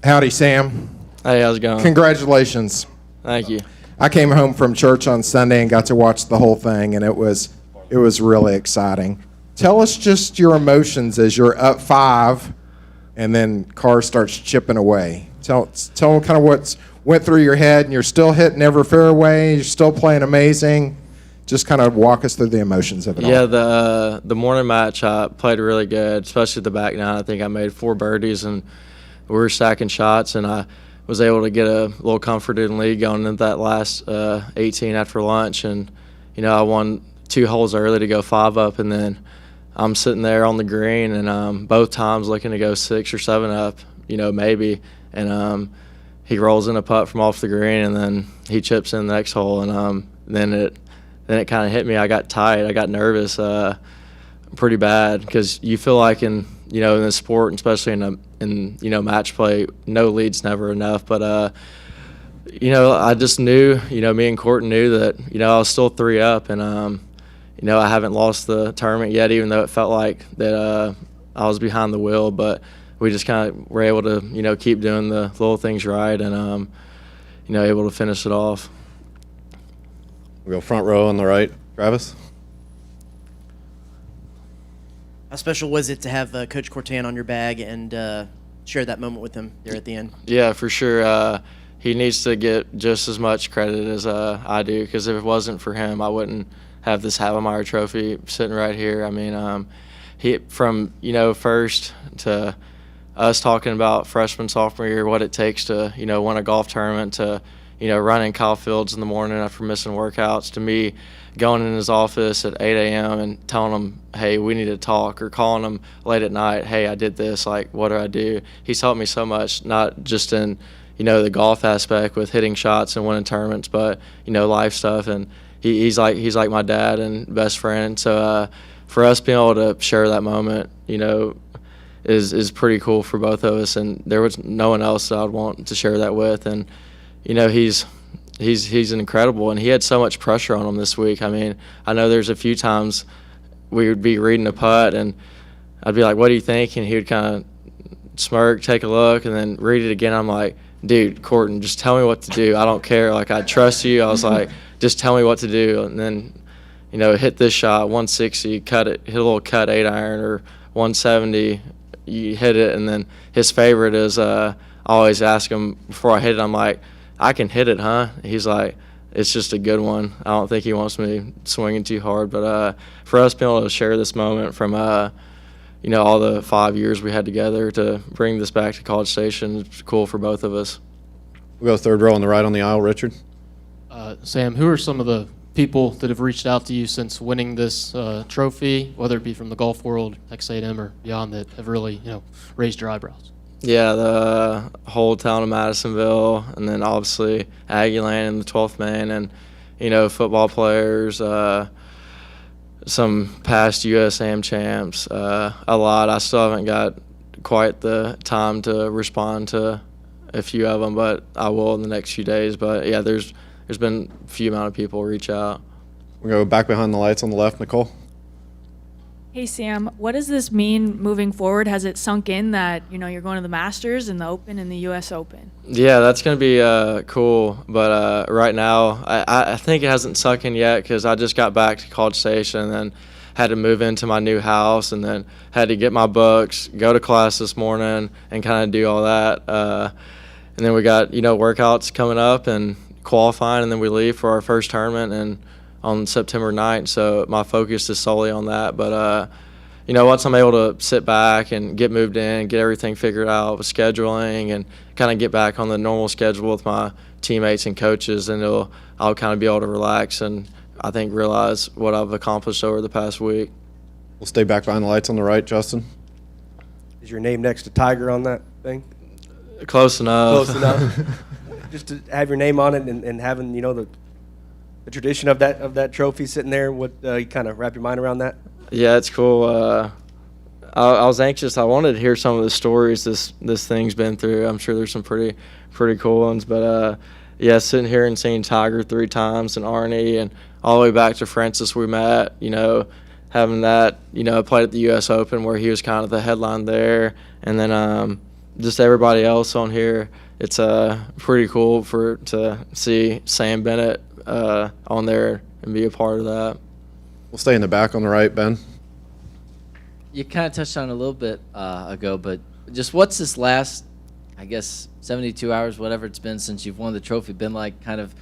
Howdy, Sam. Hey, how's it going? Congratulations. Thank you. I came home from church on Sunday and got to watch the whole thing, and it was really exciting. Tell us just your emotions as you're up 5, and then Carr starts chipping away. Tell them kind of what's went through your head, and you're still hitting every fairway. You're still playing amazing. Just kind of walk us through the emotions of it all. Yeah, the morning match I played really good, especially the back nine. I think I made 4 birdies, and we were stacking shots, and I was able to get a little comforted lead going into that last 18 after lunch. And, I won 2 holes early to go 5 up, and then I'm sitting there on the green, and both times looking to go 6 or 7 up, maybe. And he rolls in a putt from off the green, and then he chips in the next hole, and then it kind of hit me. I got tight. I got nervous pretty bad, because you feel like in this sport, especially in match play, no lead's never enough. But I just knew, me and Courtney knew that I was still 3 up, and I haven't lost the tournament yet, even though it felt like that I was behind the wheel. But we just kind of were able to keep doing the little things right, and able to finish it off. We go front row on the right. Travis? How special was it to have Coach Cortan on your bag and share that moment with him there at the end? Yeah, for sure. He needs to get just as much credit as I do, because if it wasn't for him, I wouldn't have this Havemeyer trophy sitting right here. I mean, he from first to us talking about freshman, sophomore year, what it takes to win a golf tournament, to running Kyle Fields in the morning after missing workouts, to me going in his office at 8 a.m. and telling him, hey, we need to talk, or calling him late at night, hey, I did this, like, what do I do? He's helped me so much, not just in, the golf aspect with hitting shots and winning tournaments, but, life stuff. And he's like my dad and best friend. So for us being able to share that moment, is pretty cool for both of us. And there was no one else that I'd want to share that with. And, he's incredible, and he had so much pressure on him this week. I mean, I know there's a few times we would be reading a putt, and I'd be like, what do you think? And he would kind of smirk, take a look, and then read it again. I'm like, dude, Courtney, just tell me what to do. I don't care. Like, I trust you. I was like, just tell me what to do. And then, hit this shot, 160, hit a little cut 8-iron, or 170, you hit it. And then his favorite is I always ask him before I hit it, I'm like, I can hit it, huh? He's like, it's just a good one. I don't think he wants me swinging too hard. But for us being able to share this moment from, all the 5 years we had together to bring this back to College Station, it's cool for both of us. We'll go third row on the right on the aisle. Richard? Sam, who are some of the people that have reached out to you since winning this trophy, whether it be from the golf world, Texas A&M, or beyond, that have really, raised your eyebrows? Yeah, the whole town of Madisonville, and then obviously Aggieland and the 12th man, and, football players, some past USAM champs, a lot. I still haven't got quite the time to respond to a few of them, but I will in the next few days. But, yeah, there's been a few amount of people reach out. We'll go back behind the lights on the left. Nicole? Hey, Sam, what does this mean moving forward? Has it sunk in that, you're going to the Masters and the Open and the U.S. Open? Yeah, that's going to be cool. But right now, I think it hasn't sunk in yet, because I just got back to College Station and then had to move into my new house, and then had to get my books, go to class this morning, and kind of do all that. And then we got, workouts coming up and qualifying, and then we leave for our first tournament and on September 9th, so my focus is solely on that. But, once I'm able to sit back and get moved in, get everything figured out with scheduling, and kind of get back on the normal schedule with my teammates and coaches, and I'll kind of be able to relax and, I think, realize what I've accomplished over the past week. We'll stay back behind the lights on the right. Justin? Is your name next to Tiger on that thing? Close enough. Close enough. Just to have your name on it, and having, the tradition of that trophy sitting there, what you kind of wrap your mind around that? Yeah, it's cool. I was anxious. I wanted to hear some of the stories this thing's been through. I'm sure there's some pretty cool ones. But yeah, sitting here and seeing Tiger 3 times, and Arnie, and all the way back to Francis we met. Having that, I played at the U.S. Open where he was kind of the headline there, and then just everybody else on here. It's pretty cool to see Sam Bennett on there and be a part of that. We'll stay in the back on the right, Ben. You kind of touched on it a little bit ago, but just what's this last, I guess, 72 hours, whatever it's been since you've won the trophy, been like kind of,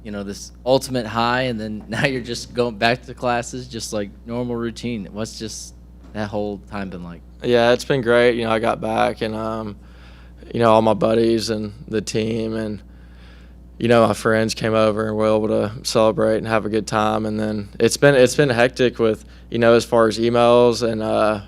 this ultimate high, and then now you're just going back to classes, just like normal routine. What's just that whole time been like? Yeah, it's been great. I got back and, all my buddies and the team and, my friends came over and we were able to celebrate and have a good time. And then it's been hectic with, as far as emails and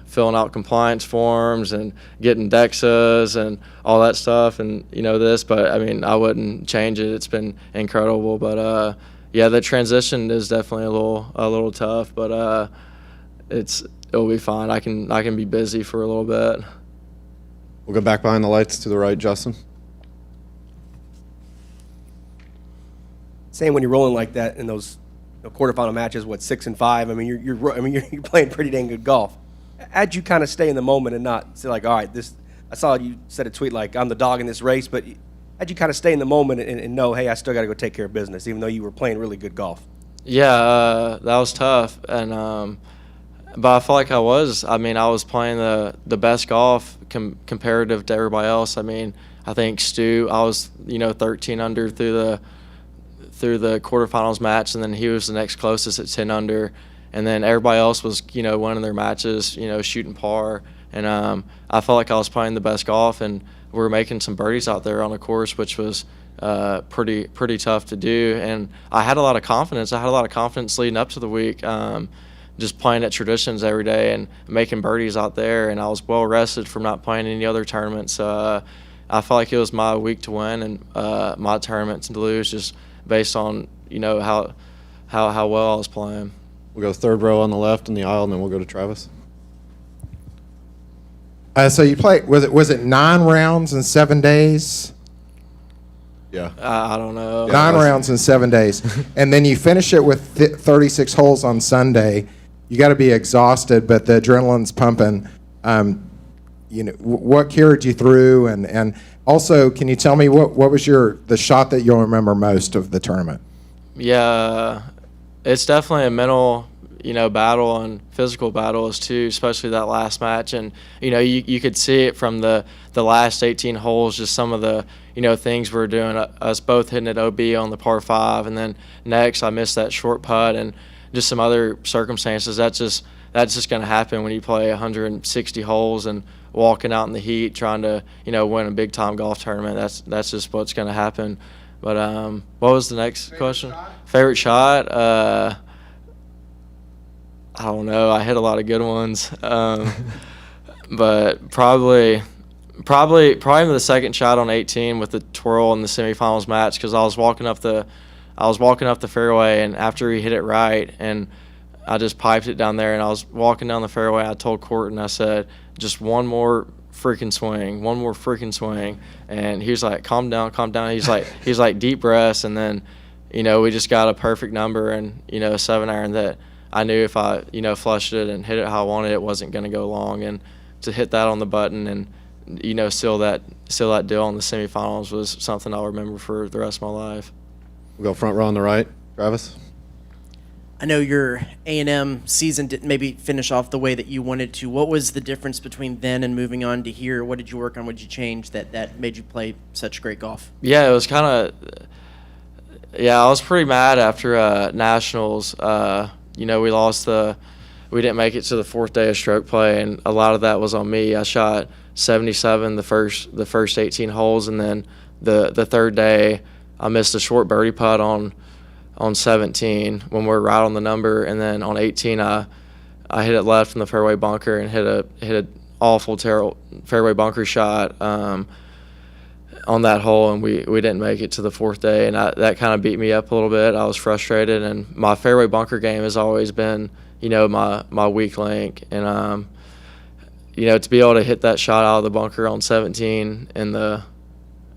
filling out compliance forms and getting DEXAs and all that stuff and, this. But, I wouldn't change it. It's been incredible. But, yeah, the transition is definitely a little tough. But it'll be fine. I can be busy for a little bit. We'll go back behind the lights to the right, Justin. Saying when you're rolling like that in those quarterfinal matches, 6 and 5? You're playing pretty dang good golf. How'd you kind of stay in the moment and not say like, all right, this? I saw you said a tweet like, I'm the dog in this race, but how'd you kind of stay in the moment and know, hey, I still got to go take care of business, even though you were playing really good golf? Yeah, that was tough, and but I felt like I was. I was playing the best golf comparative to everybody else. I think Stu, I was 13 under through the quarterfinals match, and then he was the next closest at 10 under, and then everybody else was winning their matches, shooting par, and I felt like I was playing the best golf, and we were making some birdies out there on the course, which was pretty tough to do, and I had a lot of confidence. I had a lot of confidence leading up to the week, just playing at Traditions every day and making birdies out there, and I was well rested from not playing any other tournaments. I felt like it was my week to win and my tournament to lose, just based on how well I was playing. We'll go third row on the left in the aisle, and then we'll go to Travis. So you played, was it 9 rounds in 7 days? Yeah. I don't know. 9 rounds in 7 days. And then you finish it with 36 holes on Sunday. You got to be exhausted, but the adrenaline's pumping. What carried you through? And also, can you tell me what was the shot that you'll remember most of the tournament? Yeah, it's definitely a mental, battle and physical battles too, especially that last match. And, you could see it from the last 18 holes, just some of the, things we were doing, us both hitting at OB on the par 5. And then next I missed that short putt and just some other circumstances. That's just going to happen when you play 160 holes and walking out in the heat trying to, win a big-time golf tournament. That's just what's going to happen. But what was the next question? Favorite shot? I don't know. I hit a lot of good ones. But probably the second shot on 18 with the twirl in the semifinals match, because I was walking up the fairway, and after he hit it right, and I just piped it down there, and I was walking down the fairway. I told Courtney, I said, just one more freaking swing. And he was like, calm down. He's like, deep breaths. And then, we just got a perfect number and, a 7-iron that I knew if I, flushed it and hit it how I wanted, it wasn't going to go long. And to hit that on the button and, seal that deal in the semifinals was something I'll remember for the rest of my life. We'll go front row on the right. Travis? I know your A&M season didn't maybe finish off the way that you wanted to. What was the difference between then and moving on to here? What did you work on? What did you change that made you play such great golf? Yeah, it was kind of – I was pretty mad after Nationals. We didn't make it to the 4th day of stroke play, and a lot of that was on me. I shot 77 the first 18 holes, and then the third day I missed a short birdie putt on 17 when we were right on the number, and then on 18 I hit it left from the fairway bunker and hit a awful terrible fairway bunker shot on that hole, and we didn't make it to the 4th day, and that kind of beat me up a little bit. I was frustrated, and my fairway bunker game has always been my weak link, and to be able to hit that shot out of the bunker on 17 in the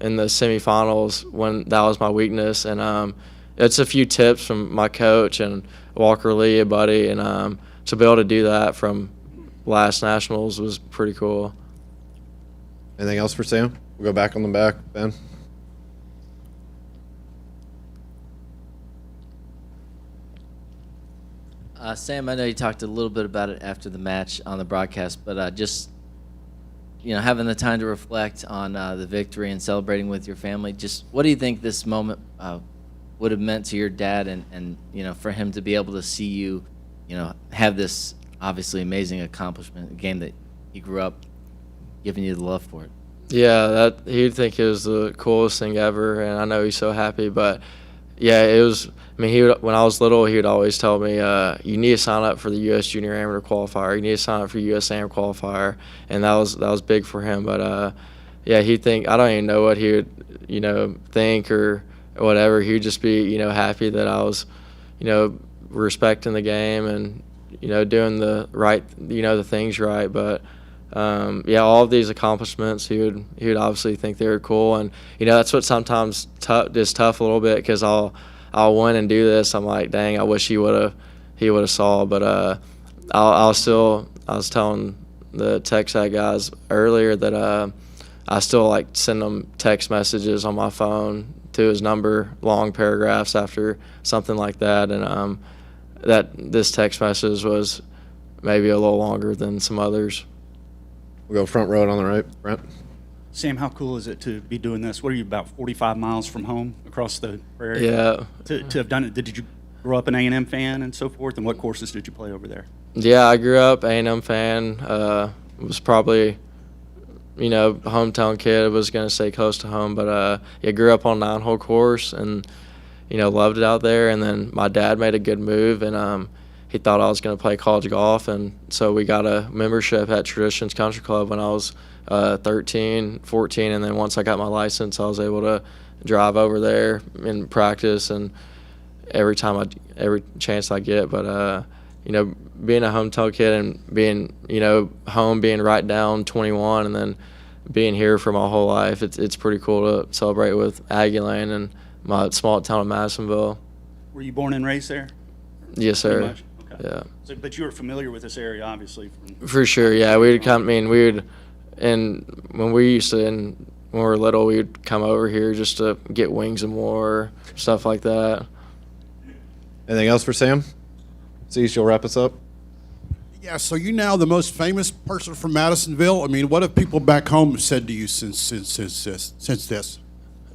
semifinals when that was my weakness, and it's a few tips from my coach and Walker Lee, a buddy, and to be able to do that from last Nationals was pretty cool. Anything else for Sam? We'll go back on the back, Ben. Sam, I know you talked a little bit about it after the match on the broadcast, but just having the time to reflect on the victory and celebrating with your family. Just what do you think this moment would have meant to your dad, and for him to be able to see you, have this obviously amazing accomplishment, a game that he grew up giving you the love for it? Yeah, that he'd think it was the coolest thing ever, and I know he's so happy. But yeah, it was. I mean, when I was little, he would always tell me, "You need to sign up for the U.S. Junior Amateur Qualifier. You need to sign up for U.S. Amateur Qualifier," and that was big for him. But yeah, he'd think, I don't even know what he would think or whatever. He'd just be happy that I was respecting the game and doing the right the things right. But yeah, all of these accomplishments, he would obviously think they were cool, and that's what sometimes is tough a little bit, because I'll win and do this. I'm like, dang, I wish he would have saw. But I was telling the TexAg guys earlier that I still like send him text messages on my phone to his number, long paragraphs after something like that, and that this text message was maybe a little longer than some others. We'll go front row on the right, Brent. Sam, how cool is it to be doing this? What are you, about 45 miles from home across the prairie? Yeah. To have done it, did you grow up an A&M fan and so forth? And what courses did you play over there? Yeah, I grew up A&M fan. Was probably, hometown kid. Was going to stay close to home. But, yeah, grew up on a 9-hole course and, loved it out there. And then my dad made a good move, and he thought I was going to play college golf. And so we got a membership at Traditions Country Club when I was 13, 14. And then once I got my license, I was able to drive over there and practice and every chance I get. But, being a hometown kid and being, home, being right down 21 and then being here for my whole life, it's pretty cool to celebrate with Aggieland and my small town of Madisonville. Were you born and raised there? Yes, Pretty sir. much? Okay. Yeah. So, but you were familiar with this area, obviously. For sure, yeah. We would come, and when we were little, we would come over here just to get wings and more, stuff like that. Anything else for Sam? See, she'll wrap us up. Yeah, so you're now the most famous person from Madisonville. I mean, what have people back home said to you since this?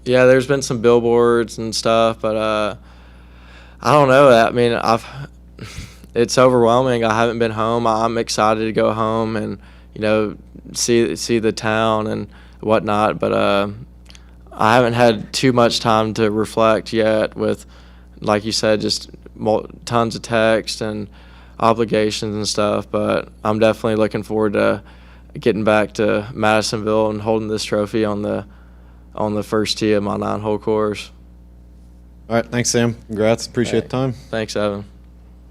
Yeah, there's been some billboards and stuff, but I don't know. I mean, it's overwhelming. I haven't been home. I'm excited to go home and see the town and whatnot, but I haven't had too much time to reflect yet. With, like you said, just tons of text and obligations and stuff. But I'm definitely looking forward to getting back to Madisonville and holding this trophy on the first tee of my 9-hole course. All right, thanks, Sam. Congrats. Appreciate the time. Thanks, Evan.